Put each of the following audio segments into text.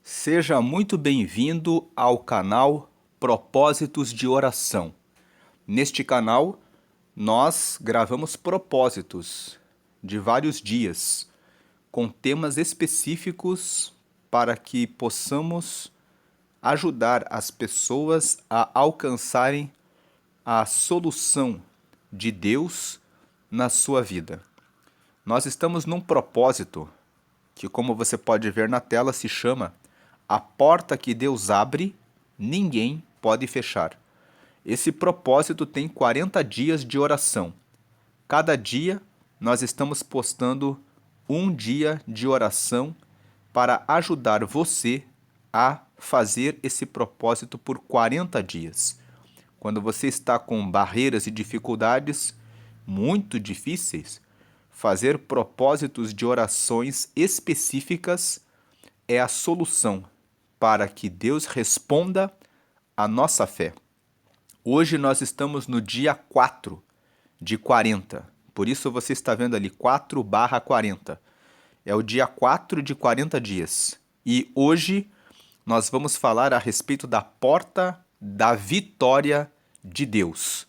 Seja muito bem-vindo ao canal Propósitos de Oração. Neste canal, nós gravamos propósitos de vários dias, com temas específicos para que possamos ajudar as pessoas a alcançarem a solução de Deus na sua vida. Nós estamos num propósito que, como você pode ver na tela, se chama A Porta que Deus Abre, Ninguém Pode Fechar. Esse propósito tem 40 dias de oração. Cada dia nós estamos postando um dia de oração para ajudar você a fazer esse propósito por 40 dias. Quando você está com barreiras e dificuldades muito difíceis, fazer propósitos de orações específicas é a solução para que Deus responda à nossa fé. Hoje nós estamos no dia 4 de 40. Por isso você está vendo ali 4/40. É o dia 4 de 40 dias. E hoje nós vamos falar a respeito da porta da vitória de Deus.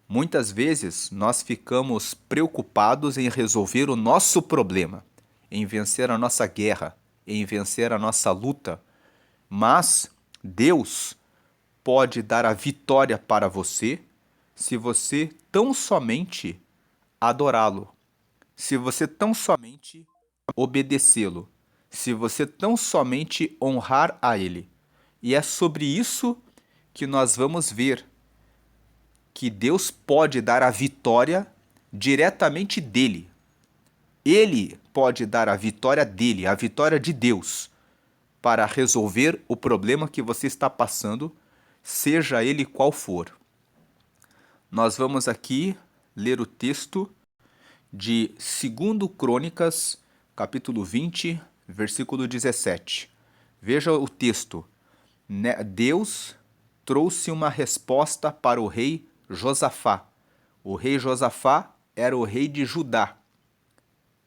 Muitas vezes nós ficamos preocupados em resolver o nosso problema, em vencer a nossa guerra, em vencer a nossa luta, mas Deus pode dar a vitória para você se você tão somente adorá-lo, se você tão somente obedecê-lo, se você tão somente honrar a Ele. E é sobre isso que nós vamos ver que Deus pode dar a vitória diretamente dele. Ele pode dar a vitória dele, a vitória de Deus, para resolver o problema que você está passando, seja ele qual for. Nós vamos aqui ler o texto de 2 Crônicas, capítulo 20, versículo 17. Veja o texto. Deus trouxe uma resposta para o rei Josafá. O rei Josafá era o rei de Judá,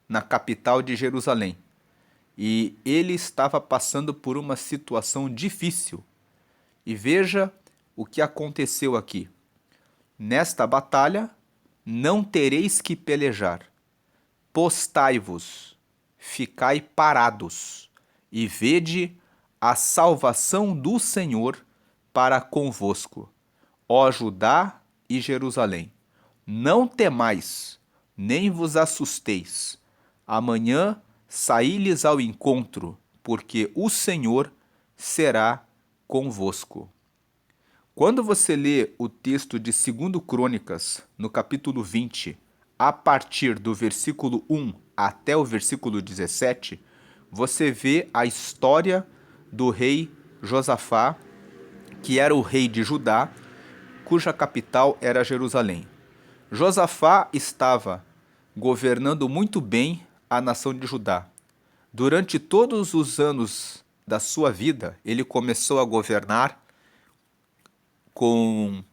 na capital de Jerusalém. E ele estava passando por uma situação difícil. E veja o que aconteceu aqui. Nesta batalha não tereis que pelejar. Postai-vos, ficai parados, e vede a salvação do Senhor para convosco, ó Judá e Jerusalém. Não temais, nem vos assusteis. Amanhã saí-lhes ao encontro, porque o Senhor será convosco. Quando você lê o texto de 2 Crônicas, no capítulo 20, a partir do versículo 1 até o versículo 17, você vê a história do rei Josafá, que era o rei de Judá, cuja capital era Jerusalém. Josafá estava governando muito bem a nação de Judá. Durante todos os anos da sua vida, ele começou a governar com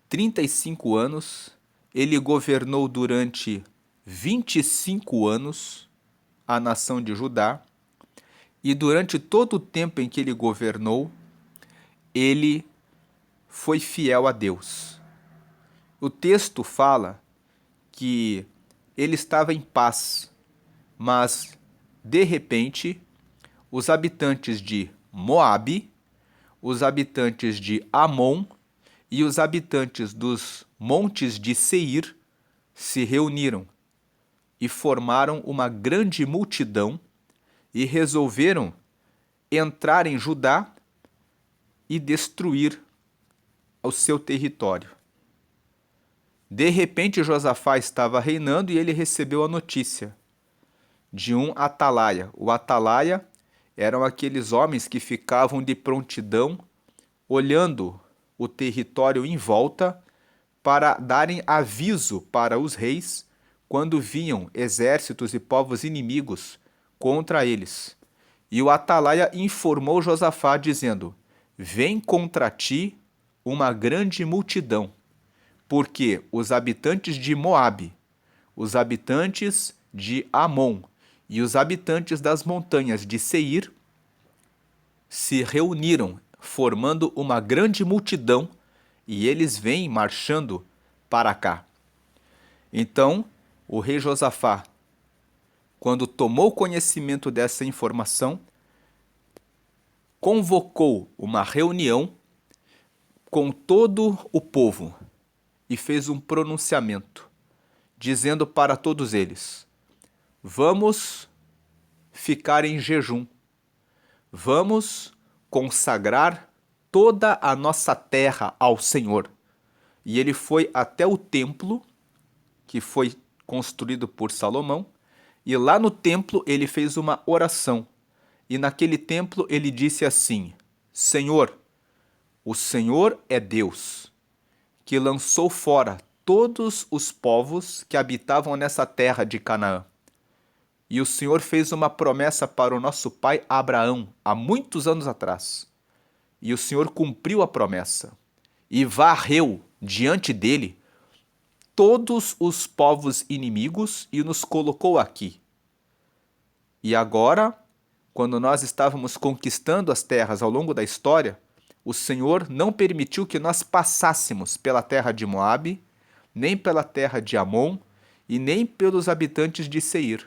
35 anos. Ele governou durante 25 anos a nação de Judá. E durante todo o tempo em que ele governou, ele foi fiel a Deus. O texto fala que ele estava em paz, mas, de repente, os habitantes de Moabe, os habitantes de Amon e os habitantes dos montes de Seir se reuniram e formaram uma grande multidão e resolveram entrar em Judá e destruir o seu território. De repente, Josafá estava reinando e ele recebeu a notícia de um atalaia. O atalaia eram aqueles homens que ficavam de prontidão, olhando o território em volta para darem aviso para os reis quando vinham exércitos e povos inimigos contra eles. E o atalaia informou Josafá, dizendo: vem contra ti uma grande multidão, porque os habitantes de Moabe, os habitantes de Amon e os habitantes das montanhas de Seir se reuniram, formando uma grande multidão, e eles vêm marchando para cá. Então, o rei Josafá, quando tomou conhecimento dessa informação, convocou uma reunião com todo o povo e fez um pronunciamento, dizendo para todos eles: vamos ficar em jejum, vamos consagrar toda a nossa terra ao Senhor. E ele foi até o templo, que foi construído por Salomão, e lá no templo ele fez uma oração. E naquele templo ele disse assim: Senhor, o Senhor é Deus, que lançou fora todos os povos que habitavam nessa terra de Canaã. E o Senhor fez uma promessa para o nosso pai Abraão, há muitos anos atrás. E o Senhor cumpriu a promessa e varreu diante dele todos os povos inimigos e nos colocou aqui. E agora, quando nós estávamos conquistando as terras ao longo da história, o Senhor não permitiu que nós passássemos pela terra de Moabe, nem pela terra de Amon e nem pelos habitantes de Seir,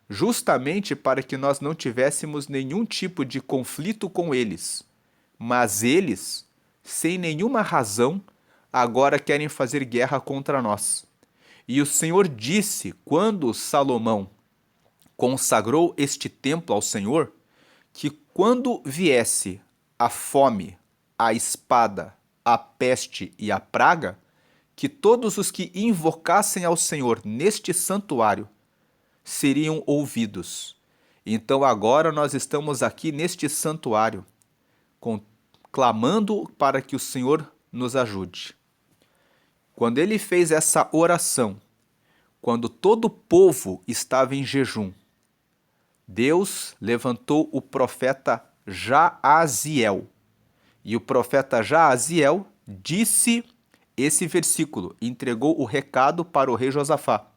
justamente para que nós não tivéssemos nenhum tipo de conflito com eles. Mas eles, sem nenhuma razão, agora querem fazer guerra contra nós. E o Senhor disse, quando Salomão consagrou este templo ao Senhor, que quando viesse a fome, a espada, a peste e a praga, que todos os que invocassem ao Senhor neste santuário seriam ouvidos. Então agora nós estamos aqui neste santuário, clamando para que o Senhor nos ajude. Quando ele fez essa oração, quando todo o povo estava em jejum, Deus levantou o profeta Jaaziel. E o profeta Jaaziel disse esse versículo, entregou o recado para o rei Josafá.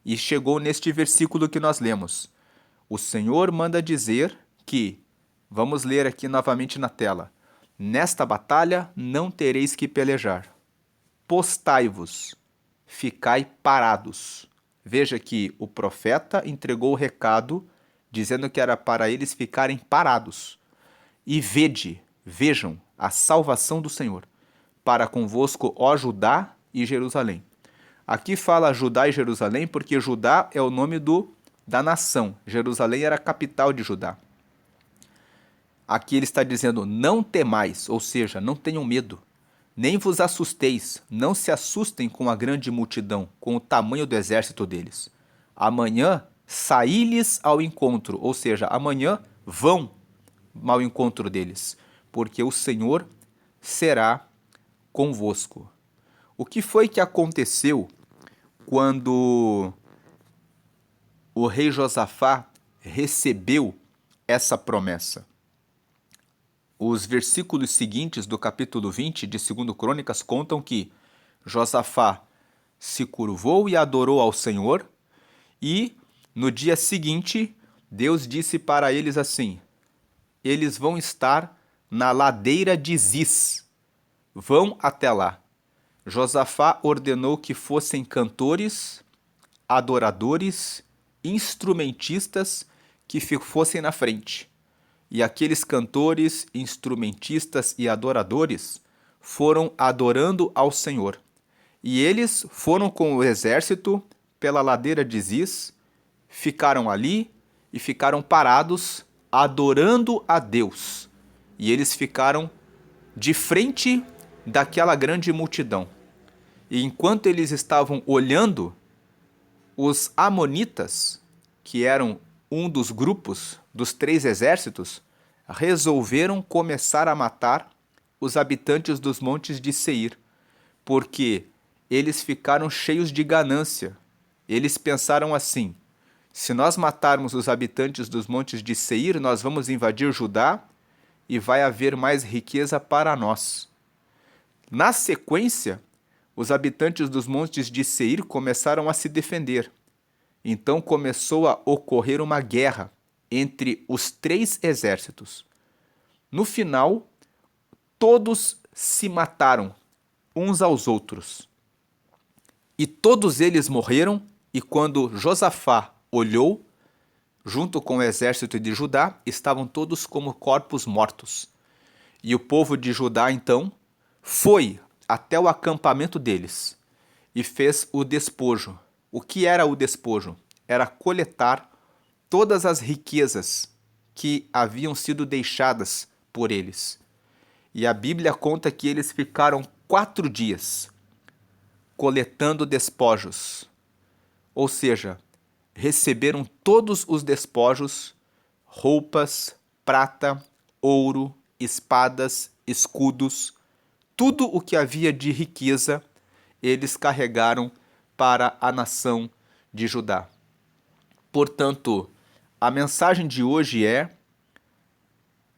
E chegou neste versículo que nós lemos. O Senhor manda dizer que, vamos ler aqui novamente na tela, nesta batalha não tereis que pelejar. Postai-vos, ficai parados. Veja que o profeta entregou o recado dizendo que era para eles ficarem parados. E vejam a salvação do Senhor, para convosco, ó Judá e Jerusalém. Aqui fala Judá e Jerusalém porque Judá é o nome da nação. Jerusalém era a capital de Judá. Aqui ele está dizendo, não temais, ou seja, não tenham medo. Nem vos assusteis, não se assustem com a grande multidão, com o tamanho do exército deles. Amanhã saí-lhes ao encontro, ou seja, amanhã vão ao encontro deles, porque o Senhor será convosco. O que foi que aconteceu quando o rei Josafá recebeu essa promessa? Os versículos seguintes do capítulo 20 de 2 Crônicas contam que Josafá se curvou e adorou ao Senhor, e no dia seguinte Deus disse para eles assim: eles vão estar na ladeira de Ziz, vão até lá. Josafá ordenou que fossem cantores, adoradores, instrumentistas que fossem na frente. E aqueles cantores, instrumentistas e adoradores foram adorando ao Senhor. E eles foram com o exército pela ladeira de Ziz, ficaram ali e ficaram parados adorando a Deus. E eles ficaram de frente daquela grande multidão. E enquanto eles estavam olhando, os amonitas, que eram um dos grupos dos 3 exércitos, resolveram começar a matar os habitantes dos montes de Seir, porque eles ficaram cheios de ganância. Eles pensaram assim: se nós matarmos os habitantes dos montes de Seir, nós vamos invadir Judá e vai haver mais riqueza para nós. Na sequência, os habitantes dos montes de Seir começaram a se defender. Então começou a ocorrer uma guerra entre os 3 exércitos. No final, todos se mataram uns aos outros. E todos eles morreram, e quando Josafá olhou, junto com o exército de Judá, estavam todos como corpos mortos. E o povo de Judá, então, foi até o acampamento deles e fez o despojo. O que era o despojo? Era coletar todas as riquezas que haviam sido deixadas por eles. E a Bíblia conta que eles ficaram 4 dias coletando despojos. Ou seja, receberam todos os despojos, roupas, prata, ouro, espadas, escudos, tudo o que havia de riqueza, eles carregaram para a nação de Judá. Portanto, a mensagem de hoje é: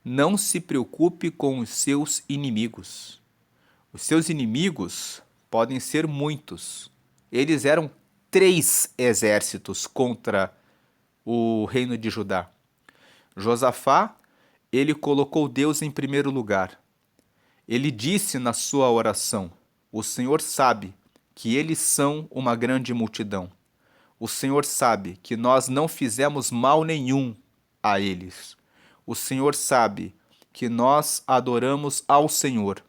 não se preocupe com os seus inimigos. Os seus inimigos podem ser muitos. Eles eram 3 exércitos contra o reino de Judá. Josafá, ele colocou Deus em primeiro lugar. Ele disse na sua oração: o Senhor sabe que eles são uma grande multidão. O Senhor sabe que nós não fizemos mal nenhum a eles. O Senhor sabe que nós adoramos ao Senhor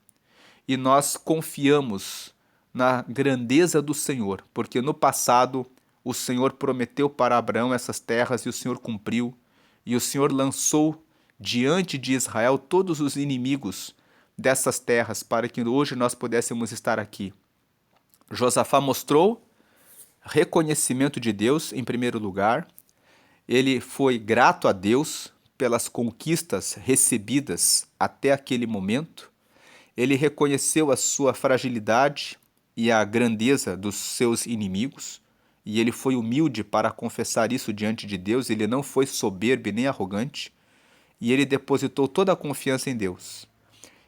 e nós confiamos na grandeza do Senhor, porque no passado o Senhor prometeu para Abraão essas terras e o Senhor cumpriu, e o Senhor lançou diante de Israel todos os inimigos dessas terras para que hoje nós pudéssemos estar aqui. Josafá mostrou reconhecimento de Deus em primeiro lugar. Ele foi grato a Deus pelas conquistas recebidas até aquele momento. Ele reconheceu a sua fragilidade e a grandeza dos seus inimigos, e ele foi humilde para confessar isso diante de Deus. Ele não foi soberbo nem arrogante, e ele depositou toda a confiança em Deus.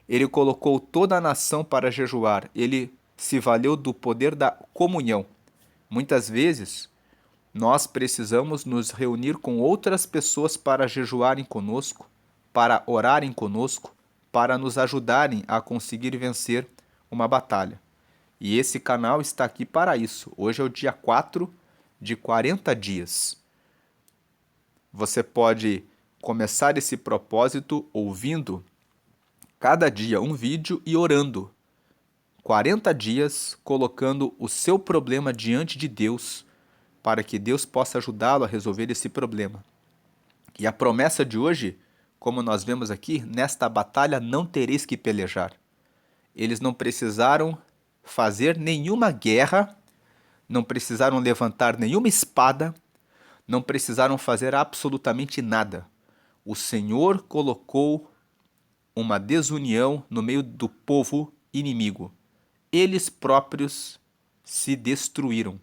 Ele colocou toda a nação para jejuar, ele se valeu do poder da comunhão. Muitas vezes, nós precisamos nos reunir com outras pessoas para jejuarem conosco, para orarem conosco, para nos ajudarem a conseguir vencer uma batalha. E esse canal está aqui para isso. Hoje é o dia 4 de 40 dias. Você pode começar esse propósito ouvindo cada dia um vídeo e orando. 40 dias colocando o seu problema diante de Deus, para que Deus possa ajudá-lo a resolver esse problema. E a promessa de hoje, como nós vemos aqui, nesta batalha não tereis que pelejar. Eles não precisaram fazer nenhuma guerra, não precisaram levantar nenhuma espada, não precisaram fazer absolutamente nada. O Senhor colocou uma desunião no meio do povo inimigo. Eles próprios se destruíram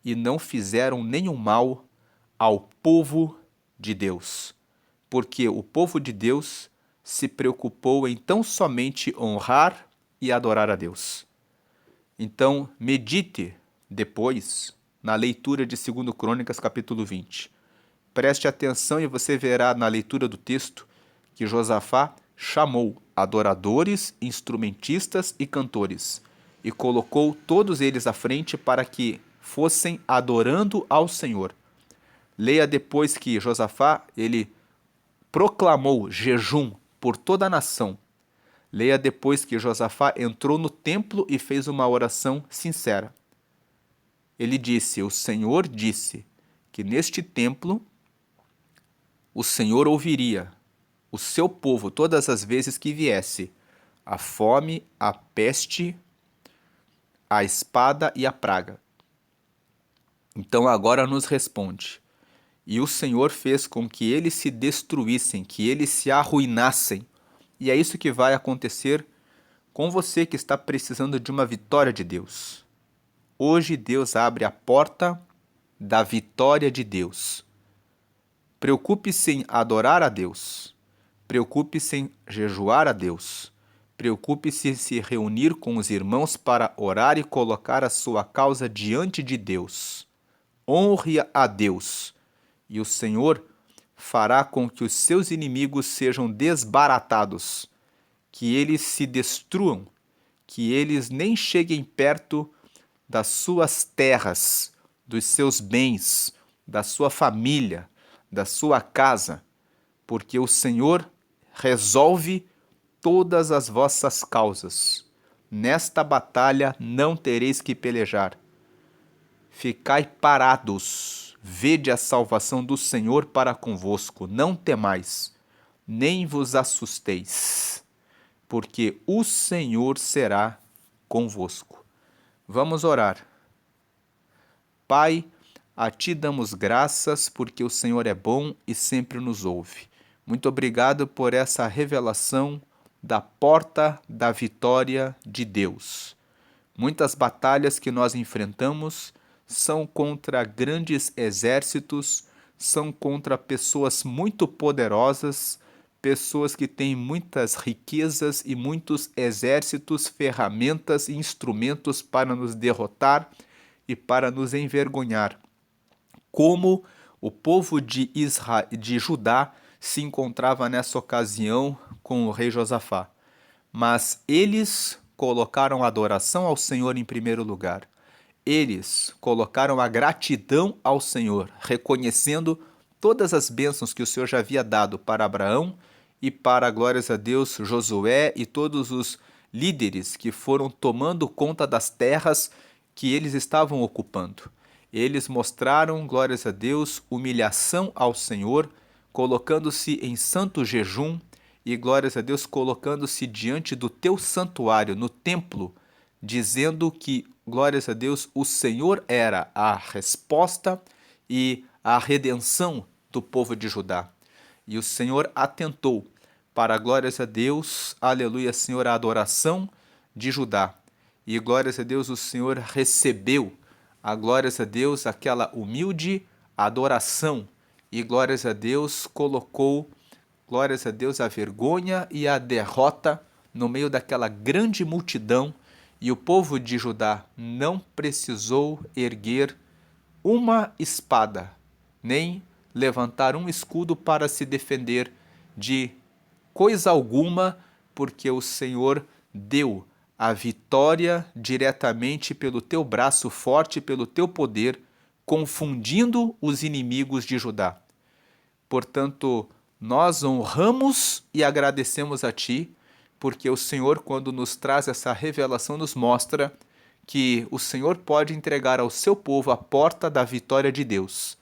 e não fizeram nenhum mal ao povo de Deus, porque o povo de Deus se preocupou em tão somente honrar e adorar a Deus. Então, medite depois na leitura de 2 Crônicas, capítulo 20. Preste atenção e você verá na leitura do texto que Josafá chamou adoradores, instrumentistas e cantores e colocou todos eles à frente para que fossem adorando ao Senhor. Leia depois que Josafá, ele proclamou jejum por toda a nação. Leia depois que Josafá entrou no templo e fez uma oração sincera. Ele disse: o Senhor disse que neste templo o Senhor ouviria o seu povo todas as vezes que viesse a fome, a peste, a espada e a praga. Então agora nos responde: e o Senhor fez com que eles se destruíssem, que eles se arruinassem. E é isso que vai acontecer com você que está precisando de uma vitória de Deus. Hoje Deus abre a porta da vitória de Deus. Preocupe-se em adorar a Deus. Preocupe-se em jejuar a Deus. Preocupe-se em se reunir com os irmãos para orar e colocar a sua causa diante de Deus. Honre a Deus, e o Senhor fará com que os seus inimigos sejam desbaratados, que eles se destruam, que eles nem cheguem perto das suas terras, dos seus bens, da sua família, da sua casa, porque o Senhor resolve todas as vossas causas. Nesta batalha não tereis que pelejar. Ficai parados, vede a salvação do Senhor para convosco, não temais, nem vos assusteis, porque o Senhor será convosco. Vamos orar. Pai, a Ti damos graças porque o Senhor é bom e sempre nos ouve. Muito obrigado por essa revelação da porta da vitória de Deus. Muitas batalhas que nós enfrentamos são contra grandes exércitos, são contra pessoas muito poderosas, pessoas que têm muitas riquezas e muitos exércitos, ferramentas e instrumentos para nos derrotar e para nos envergonhar. Como o povo de Judá se encontrava nessa ocasião com o rei Josafá. Mas eles colocaram a adoração ao Senhor em primeiro lugar. Eles colocaram a gratidão ao Senhor, reconhecendo todas as bênçãos que o Senhor já havia dado para Abraão e para, glórias a Deus, Josué e todos os líderes que foram tomando conta das terras que eles estavam ocupando. Eles mostraram, glórias a Deus, humilhação ao Senhor, colocando-se em santo jejum e, glórias a Deus, colocando-se diante do teu santuário, no templo, dizendo que, glórias a Deus, o Senhor era a resposta e a redenção do povo de Judá. E o Senhor atentou para, glórias a Deus, aleluia, Senhor, a adoração de Judá. E, glórias a Deus, o Senhor recebeu, a glórias a Deus, aquela humilde adoração. E, glórias a Deus, colocou, glórias a Deus, a vergonha e a derrota no meio daquela grande multidão. E o povo de Judá não precisou erguer uma espada, nem levantar um escudo para se defender de coisa alguma, porque o Senhor deu a vitória diretamente pelo teu braço forte, pelo teu poder, confundindo os inimigos de Judá. Portanto, nós honramos e agradecemos a Ti, porque o Senhor, quando nos traz essa revelação, nos mostra que o Senhor pode entregar ao seu povo a porta da vitória de Deus.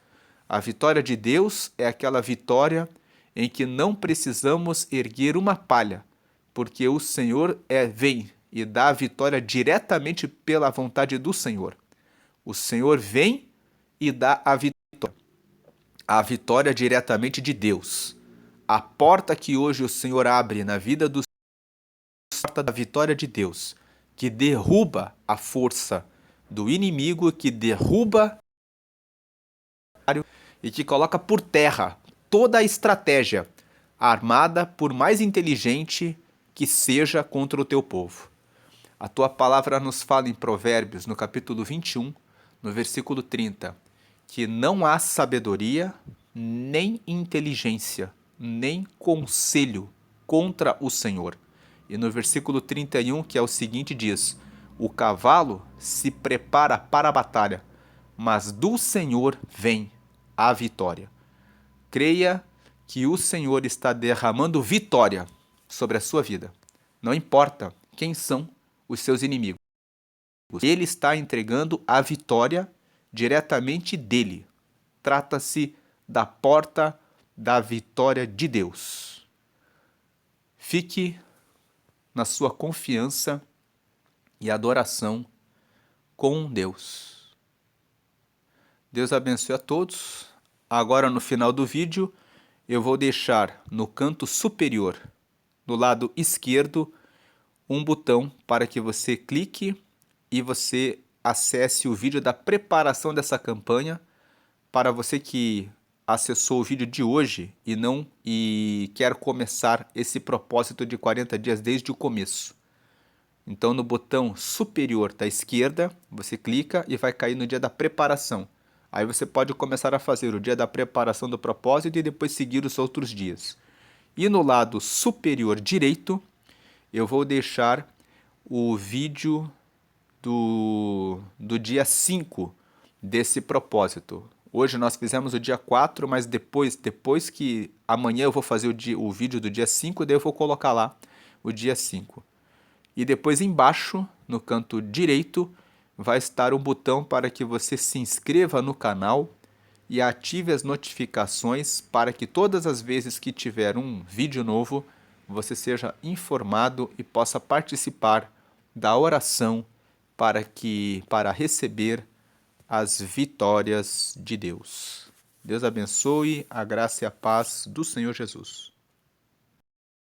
A vitória de Deus é aquela vitória em que não precisamos erguer uma palha, porque o Senhor vem e dá a vitória diretamente pela vontade do Senhor. O Senhor vem e dá a vitória diretamente de Deus. A porta que hoje o Senhor abre na vida dos porta da vitória de Deus, que derruba a força do inimigo, que derruba e que coloca por terra toda a estratégia armada, por mais inteligente que seja, contra o teu povo. A tua palavra nos fala em Provérbios, no capítulo 21, no versículo 30, que não há sabedoria, nem inteligência, nem conselho contra o Senhor. E no versículo 31, que é o seguinte, diz: o cavalo se prepara para a batalha, mas do Senhor vem a vitória. Creia que o Senhor está derramando vitória sobre a sua vida. Não importa quem são os seus inimigos. Ele está entregando a vitória diretamente dele. Trata-se da porta da vitória de Deus. Fique na sua confiança e adoração com Deus. Deus abençoe a todos. Agora, no final do vídeo, eu vou deixar no canto superior, do lado esquerdo, um botão para que você clique e você acesse o vídeo da preparação dessa campanha. Para você que acessou o vídeo de hoje e quer começar esse propósito de 40 dias desde o começo. Então, no botão superior da esquerda, você clica e vai cair no dia da preparação, Aí você pode começar a fazer o dia da preparação do propósito e depois seguir os outros dias. E no lado superior direito, eu vou deixar o vídeo do dia 5 desse propósito. Hoje nós fizemos o dia 4, mas depois que amanhã eu vou fazer o vídeo do dia 5, daí eu vou colocar lá o dia 5. E depois embaixo, no canto direito, vai estar um botão para que você se inscreva no canal e ative as notificações para que todas as vezes que tiver um vídeo novo, você seja informado e possa participar da oração para receber as vitórias de Deus. Deus abençoe, a graça e a paz do Senhor Jesus.